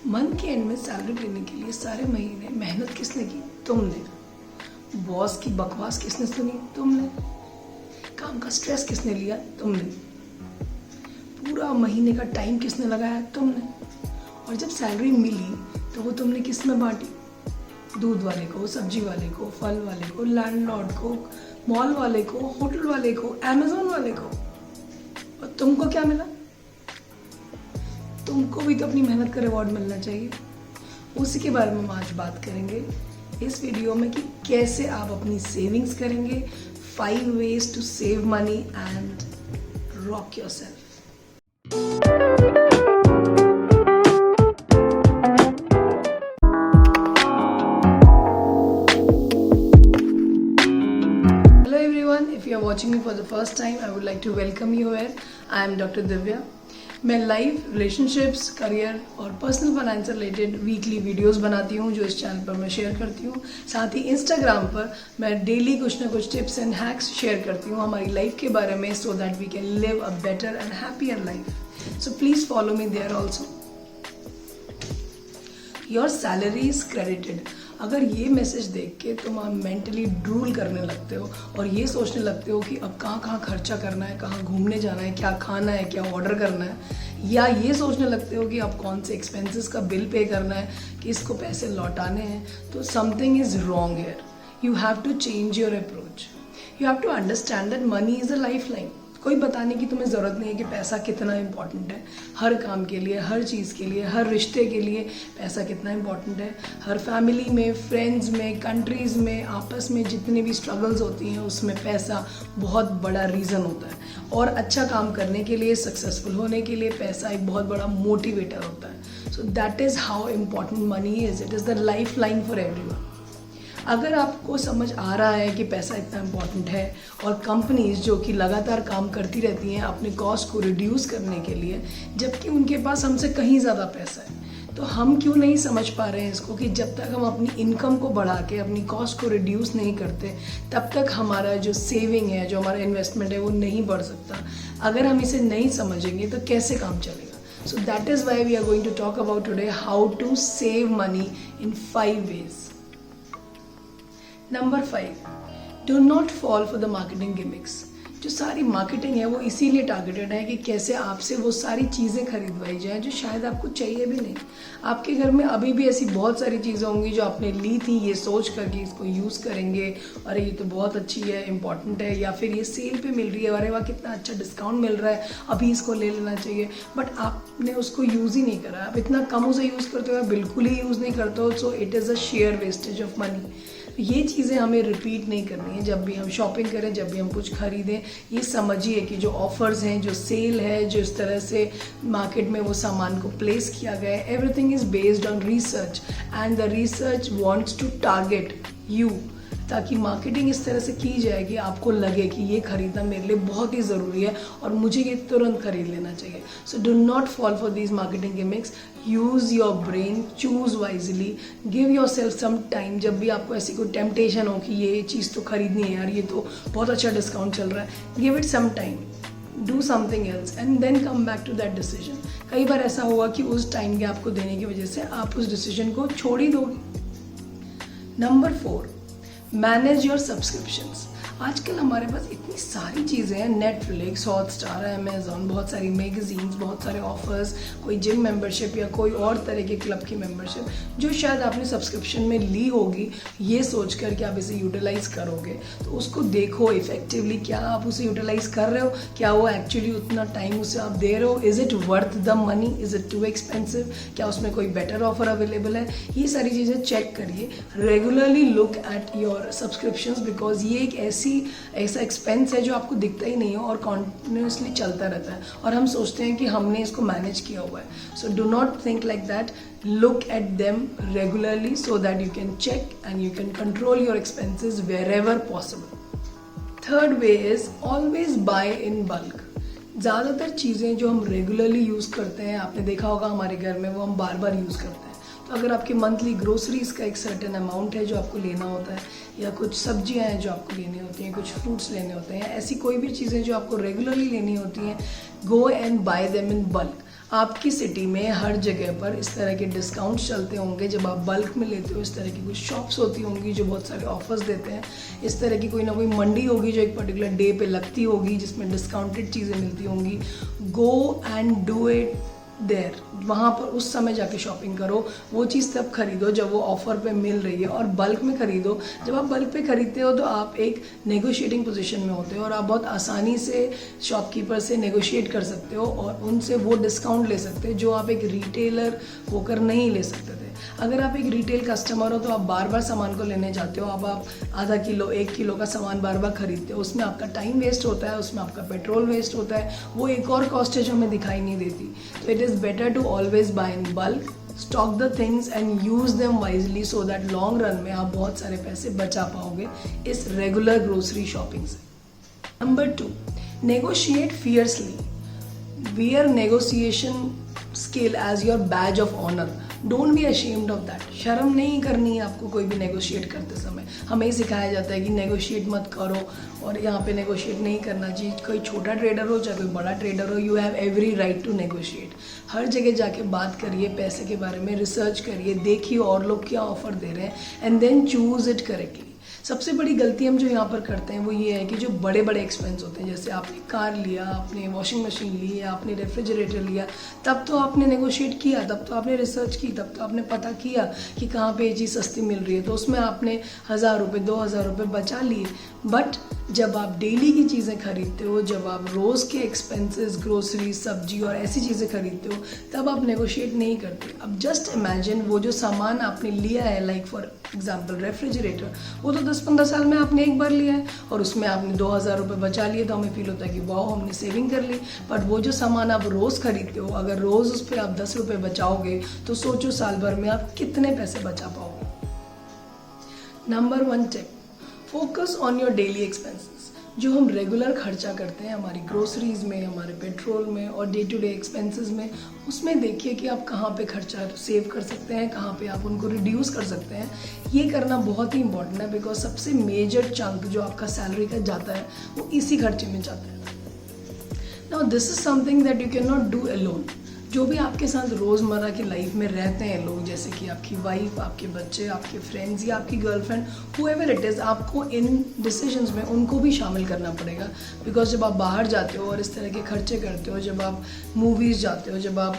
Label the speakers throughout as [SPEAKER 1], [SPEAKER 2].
[SPEAKER 1] Month के and में salary लेने के लिए सारे महीने मेहनत किसने की? तुमने। बॉस की बकवास किसने सुनी? तुमने। काम का स्ट्रेस किसने लिया? तुमने। पूरा महीने का टाइम किसने लगाया? तुमने। और जब सैलरी मिली तो वो तुमने किस में बांटी? दूध वाले को, सब्जी वाले को, फल वाले को, लैंडलॉर्ड को, मॉल वाले को, होटल वाले को, अमेज़न वाले को। और तुमको क्या मिला? तुमको भी तो अपनी मेहनत का रिवॉर्ड मिलना चाहिए। उसी के बारे में हम आज बात करेंगे इस वीडियो में कि कैसे आप अपनी सेविंग्स करेंगे, 5 ways to save money and rock yourself. Hello everyone, if you are watching me for the first time, I would like to welcome you here. I am Dr. Divya. मैं life, relationships, career और personal finance से related weekly videos बनाती हूँ जो इस channel पर मैं share करती हूँ। साथ ही इंस्टाग्राम पर मैं डेली कुछ ना कुछ टिप्स एंड हैक्स शेयर करती हूँ हमारी लाइफ के बारे में, so that we can live a better and happier life. So please follow me there also. Your salary is credited. अगर ये मैसेज देख के तुम मेंटली ड्रूल करने लगते हो और ये सोचने लगते हो कि अब कहाँ कहाँ खर्चा करना है, कहाँ घूमने जाना है, क्या खाना है, क्या ऑर्डर करना है, या ये सोचने लगते हो कि अब कौन से एक्सपेंसेस का बिल पे करना है, कि इसको पैसे लौटाने हैं, तो something is wrong here. You have to change your approach. You have to understand that money is a life line. कोई बताने की तुम्हें ज़रूरत नहीं है कि पैसा कितना इम्पॉर्टेंट है। हर काम के लिए, हर चीज़ के लिए, हर रिश्ते के लिए पैसा कितना इम्पॉर्टेंट है। हर फैमिली में, फ्रेंड्स में, कंट्रीज़ में, आपस में जितनी भी स्ट्रगल्स होती हैं उसमें पैसा बहुत बड़ा रीज़न होता है। और अच्छा काम करने के लिए, सक्सेसफुल होने के लिए पैसा एक बहुत बड़ा मोटिवेटर होता है। सो that is how important money is. It is the life line for everyone. अगर आपको समझ आ रहा है कि पैसा इतना इम्पॉर्टेंट है और कंपनीज जो कि लगातार काम करती रहती हैं अपने कॉस्ट को रिड्यूस करने के लिए, जबकि उनके पास हमसे कहीं ज़्यादा पैसा है, तो हम क्यों नहीं समझ पा रहे हैं इसको कि जब तक हम अपनी इनकम को बढ़ा के अपनी कॉस्ट को रिड्यूस नहीं करते तब तक हमारा जो सेविंग है, जो हमारा इन्वेस्टमेंट है, वो नहीं बढ़ सकता। अगर हम इसे नहीं समझेंगे तो कैसे काम चलेगा? So that is why we are going to talk about today how to save money in 5 ways. Number 5, do not fall for the marketing gimmicks. जो सारी मार्केटिंग है वो इसीलिए टारगेटेड है कि कैसे आपसे वो सारी चीज़ें खरीदवाई जाएं जो शायद आपको चाहिए भी नहीं। आपके घर में अभी भी ऐसी बहुत सारी चीज़ें होंगी जो आपने ली थी ये सोच कर कि इसको यूज़ करेंगे, अरे ये तो बहुत अच्छी है, इंपॉर्टेंट है, या फिर ये सेल पे मिल रही है, अरे वाह कितना अच्छा डिस्काउंट मिल रहा है, अभी इसको ले लेना चाहिए, बट आपने उसको यूज़ ही नहीं करा। आप इतना कम उसे यूज़ करते हो, बिल्कुल ही यूज़ नहीं करते हो, so it is a share wastage of money. ये चीज़ें हमें रिपीट नहीं करनी है। जब भी हम शॉपिंग करें, जब भी हम कुछ खरीदें, ये समझिए कि जो ऑफर्स हैं, जो सेल है, जो इस तरह से मार्केट में वो सामान को प्लेस किया गया है, everything is based on research and the research wants to target you, ताकि मार्केटिंग इस तरह से की जाए कि आपको लगे कि ये खरीदना मेरे लिए बहुत ही ज़रूरी है और मुझे ये तुरंत खरीद लेना चाहिए। So do not fall for these marketing gimmicks. Use your brain, choose wisely, give yourself some time. जब भी आपको ऐसी कोई टेम्पटेशन हो कि ये चीज़ तो खरीदनी है यार, ये तो बहुत अच्छा डिस्काउंट चल रहा है, give it some time, do something else and then come back to that decision. कई बार ऐसा होगा कि उस टाइम गैप को देने की वजह से आप उस डिसीजन को छोड़ ही दोगे। Number 4, manage your subscriptions. आजकल हमारे पास इतनी सारी चीज़ें हैं, नेटफ्लिक्स, हॉटस्टार, अमेज़ॉन, बहुत सारी मैगजीन्स, बहुत सारे ऑफर्स, कोई जिम मेंबरशिप या कोई और तरह के क्लब की मेंबरशिप जो शायद आपने सब्सक्रिप्शन में ली होगी, ये सोचकर कि आप इसे यूटिलाइज़ करोगे। तो उसको देखो इफेक्टिवली, क्या आप उसे यूटिलाइज़ कर रहे हो, क्या वो एक्चुअली उतना टाइम उसे आप दे रहे हो, is it worth the money, is it too expensive, क्या उसमें कोई बेटर ऑफर अवेलेबल है। ये सारी चीज़ें चेक करिए। Regularly look at your subscriptions, because ये एक ऐसा एक्सपेंस है जो आपको दिखता ही नहीं है और कॉन्टिन्यूसली चलता रहता है और हम सोचते हैं कि हमने इसको मैनेज किया हुआ है। So do not think like that. Look at them regularly so that you can check and you can control your expenses wherever possible. Third way is always buy in bulk. ज़्यादातर चीज़ें जो हम regularly use करते हैं, आपने देखा होगा हमारे घर में, वो हम बार बार यूज़ करते हैं। तो अगर आपके मंथली ग्रोसरीज का एक सर्टेन अमाउंट है जो आपको लेना होता है, या कुछ सब्जियां हैं जो आपको लेनी होती हैं, कुछ फ्रूट्स लेने होते हैं, या ऐसी कोई भी चीज़ें जो आपको रेगुलरली लेनी होती हैं, go and bye them in bulk. आपकी सिटी में हर जगह पर इस तरह के डिस्काउंट चलते होंगे। जब आप बल्क में लेते हो, इस तरह की कुछ शॉप्स होती होंगी जो बहुत सारे ऑफर्स देते हैं। इस तरह की कोई ना कोई मंडी होगी जो एक पर्टिकुलर डे पे लगती होगी, जिसमें डिस्काउंटेड चीज़ें मिलती होंगी। Go and do it there, वहाँ पर उस समय जाके शॉपिंग करो। वो चीज़ तब खरीदो जब वो ऑफ़र पे मिल रही है, और बल्क में खरीदो। जब आप बल्क पे खरीदते हो तो आप एक नेगोशिएटिंग पोजीशन में होते हो और आप बहुत आसानी से शॉपकीपर से नेगोशिएट कर सकते हो और उनसे वो डिस्काउंट ले सकते हो जो आप एक रिटेलर होकर नहीं ले सकते थे। अगर आप एक रिटेल कस्टमर हो तो आप बार बार सामान को लेने जाते हो। अब आप आधा किलो 1 किलो का सामान बार बार खरीदते हो, उसमें आपका टाइम वेस्ट होता है, उसमें आपका पेट्रोल वेस्ट होता है। वो एक और कॉस्ट है जो हमें दिखाई नहीं देती। तो it is better to always buy in bulk, stock the things and use them wisely, so that long run में आप बहुत सारे पैसे बचा पाओगे इस रेगुलर ग्रोसरी शॉपिंग से। Number 2, negotiate fiercely. Wear negotiation skill as your badge of honor. Don't be ashamed of that. शर्म नहीं करनी है आपको कोई भी नेगोशिएट करते समय। हमें सिखाया जाता है कि नेगोशिएट मत करो और यहाँ पे नेगोशिएट नहीं करना चाहिए। कोई छोटा ट्रेडर हो चाहे कोई बड़ा ट्रेडर हो, you have every right to negotiate. हर जगह जाके बात करिए, पैसे के बारे में रिसर्च करिए, देखिए और लोग क्या ऑफर दे रहे हैं and then choose it correctly. सबसे बड़ी गलती हम जो यहाँ पर करते हैं वो ये है कि जो बड़े बड़े एक्सपेंस होते हैं, जैसे आपने कार लिया, आपने वॉशिंग मशीन ली, आपने रेफ्रिजरेटर लिया, तब तो आपने नेगोशिएट किया, तब तो आपने रिसर्च की, तब तो आपने पता किया कि कहाँ पे ये चीज़ सस्ती मिल रही है, तो उसमें आपने 1000 रुपये 2000 रुपये बचा लिए। बट जब आप डेली की चीज़ें खरीदते हो, जब आप रोज़ के एक्सपेंसेस, ग्रोसरी, सब्जी और ऐसी चीज़ें खरीदते हो, तब आप नेगोशिएट नहीं करते। अब जस्ट इमेजिन वो जो सामान आपने लिया है, लाइक फॉर एग्जाम्पल रेफ्रिजरेटर, वो तो 10-15 साल में आपने एक बार लिया है और उसमें आपने 2000 रुपये बचा लिए, तो हमें फील होता है कि वाह हमने सेविंग कर ली। बट वो जो सामान आप रोज़ खरीदते हो, अगर रोज़ उस पर आप 10 रुपये बचाओगे तो सोचो साल भर में आप कितने पैसे बचा पाओगे। Number 1 tip, focus on your daily expenses. जो हम रेगुलर खर्चा करते हैं हमारी ग्रोसरीज में, हमारे पेट्रोल में और डे टू डे एक्सपेंसेस में, उसमें देखिए कि आप कहाँ पे खर्चा सेव कर सकते हैं, कहाँ पे आप उनको रिड्यूस कर सकते हैं। ये करना बहुत ही इंपॉर्टेंट है, बिकॉज सबसे मेजर चंक जो आपका सैलरी का जाता है वो इसी खर्चे में जाता है। Now this is something that you can not do alone. जो भी आपके साथ रोज़मर्रा की लाइफ में रहते हैं लोग, जैसे कि आपकी वाइफ, आपके बच्चे, आपके फ्रेंड्स या आपकी गर्लफ्रेंड, हुएवर इट इज़, आपको इन डिसीजंस में उनको भी शामिल करना पड़ेगा। बिकॉज जब आप बाहर जाते हो और इस तरह के खर्चे करते हो, जब आप मूवीज़ जाते हो, जब आप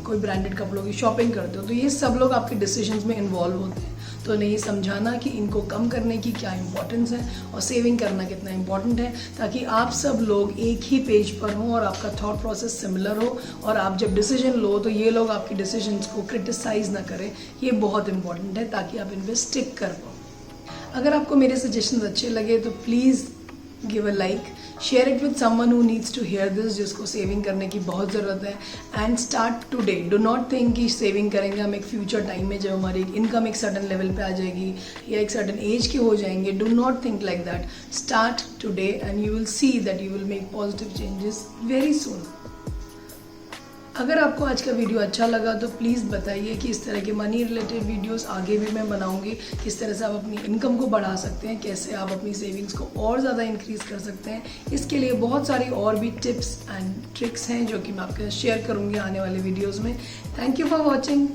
[SPEAKER 1] कोई ब्रांडेड कपड़ों की शॉपिंग करते हो, तो ये सब लोग आपके डिसीजंस में इन्वॉल्व होते हैं। तो नहीं समझाना कि इनको कम करने की क्या इंपॉर्टेंस है और सेविंग करना कितना इंपॉर्टेंट है, ताकि आप सब लोग एक ही पेज पर हों और आपका थॉट प्रोसेस सिमिलर हो, और आप जब डिसीजन लो तो ये लोग आपके डिसीजंस को क्रिटिसाइज़ ना करें। ये बहुत इंपॉर्टेंट है ताकि आप इन पर स्टिक कर पाओ। अगर आपको मेरे सजेशंस अच्छे लगे तो please give a like, share it with someone who needs to hear this, जिसको सेविंग करने की बहुत ज़रूरत है। And start today. Do not think कि सेविंग करेंगे हम एक फ्यूचर टाइम में, जब हमारी इनकम एक सर्टन लेवल पे आ जाएगी या एक सर्टन एज के हो जाएंगे। Do not think like that. Start today and you will see that you will make positive changes very soon. अगर आपको आज का वीडियो अच्छा लगा तो प्लीज़ बताइए कि इस तरह के मनी रिलेटेड वीडियोस आगे भी मैं बनाऊंगी। किस तरह से आप अपनी इनकम को बढ़ा सकते हैं, कैसे आप अपनी सेविंग्स को और ज़्यादा इंक्रीज़ कर सकते हैं। इसके लिए बहुत सारी और भी टिप्स एंड ट्रिक्स हैं जो कि मैं आपके साथ शेयर करूंगी आने वाले वीडियोज़ में। Thank you for watching.